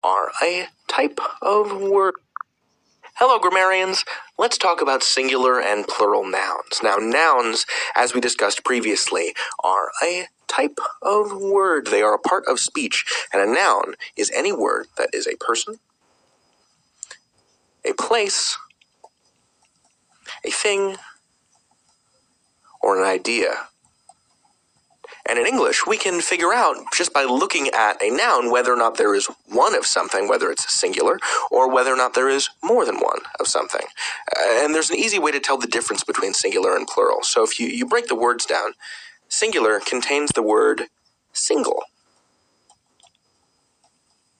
are a type of word. Hello, grammarians. Let's talk about singular and plural nouns. Now, nouns, as we discussed previously, are a type of word. They are a part of speech, and a noun is any word that is a person, a place, a thing, or an idea. And in English, we can figure out, just by looking at a noun, whether or not there is one of something, whether it's singular, or whether or not there is more than one of something. And there's an easy way to tell the difference between singular and plural. So if you break the words down, singular contains the word single.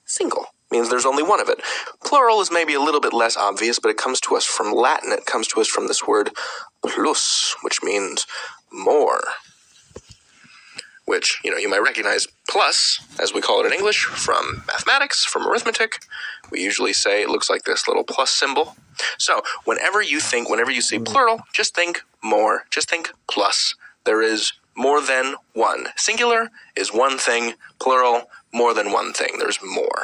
Single means there's only one of it. Plural is maybe a little bit less obvious, but it comes to us from Latin. It comes to us from this word plus, which means more. Which, you might recognize plus, as we call it in English, from mathematics, from arithmetic. We usually say it looks like this little plus symbol. So, whenever you see plural, just think more, just think plus. There is more than one. Singular is one thing, plural, more than one thing. There's more.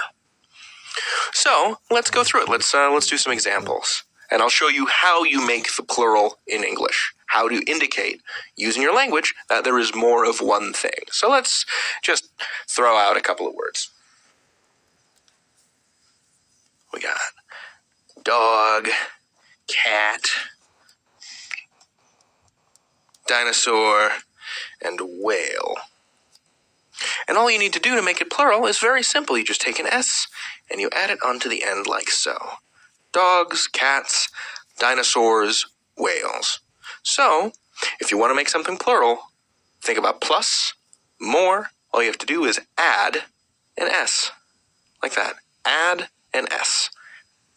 So, let's go through it. Let's do some examples. And I'll show you how you make the plural in English. How to indicate, using your language, that there is more of one thing. So let's just throw out a couple of words. We got dog, cat, dinosaur, and whale. And all you need to do to make it plural is very simple. You just take an S and you add it onto the end like so. Dogs, cats, dinosaurs, whales. So, if you want to make something plural, think about plus, more. All you have to do is add an S. Like that. Add an S.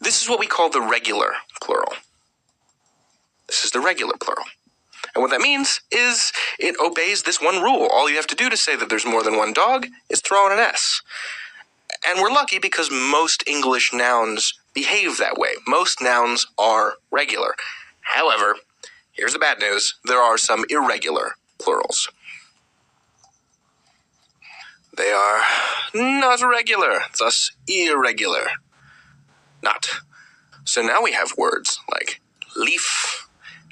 This is what we call the regular plural. This is the regular plural. And what that means is it obeys this one rule. All you have to do to say that there's more than one dog is throw in an S. And we're lucky because most English nouns behave that way. Most nouns are regular. However, here's the bad news. There are some irregular plurals. They are not regular, thus irregular. Not. So now we have words like leaf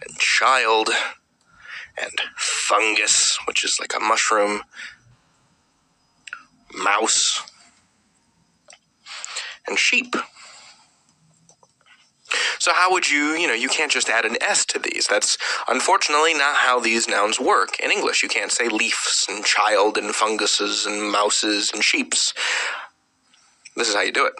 and child and fungus, which is like a mushroom, mouse, and sheep. So how would you can't just add an S to these. That's unfortunately not how these nouns work in English. You can't say leaves and child and funguses and mouses and sheeps. This is how you do it.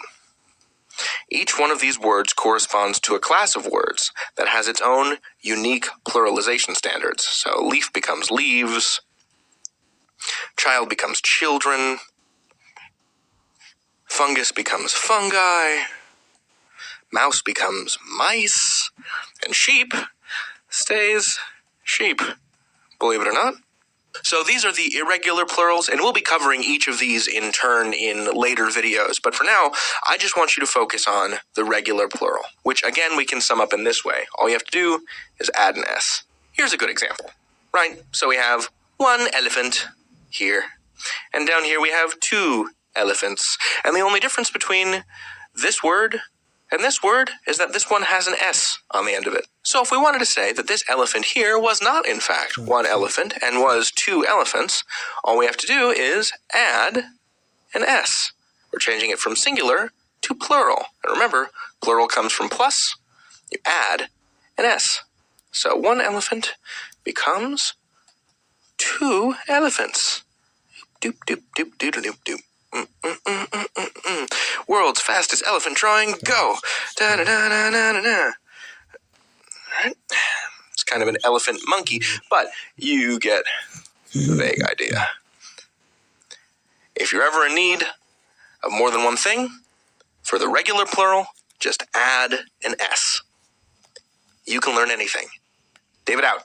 Each one of these words corresponds to a class of words that has its own unique pluralization standards. So leaf becomes leaves, child becomes children, fungus becomes fungi, mouse becomes mice, and sheep stays sheep, believe it or not. So these are the irregular plurals, and we'll be covering each of these in turn in later videos. But for now, I just want you to focus on the regular plural, which again we can sum up in this way. All you have to do is add an S. Here's a good example, right? So we have one elephant here, and down here we have two elephants. And the only difference between this word and this word is that this one has an S on the end of it. So if we wanted to say that this elephant here was not, in fact, one elephant and was two elephants, all we have to do is add an S. We're changing it from singular to plural. And remember, plural comes from plus. You add an S. So one elephant becomes two elephants. Doop, doop, doop, doop, doop, doop. World's fastest elephant drawing, go! Da da da da da da da. Right? It's kind of an elephant monkey, but you get the vague idea. If you're ever in need of more than one thing, for the regular plural, just add an S. You can learn anything. David out.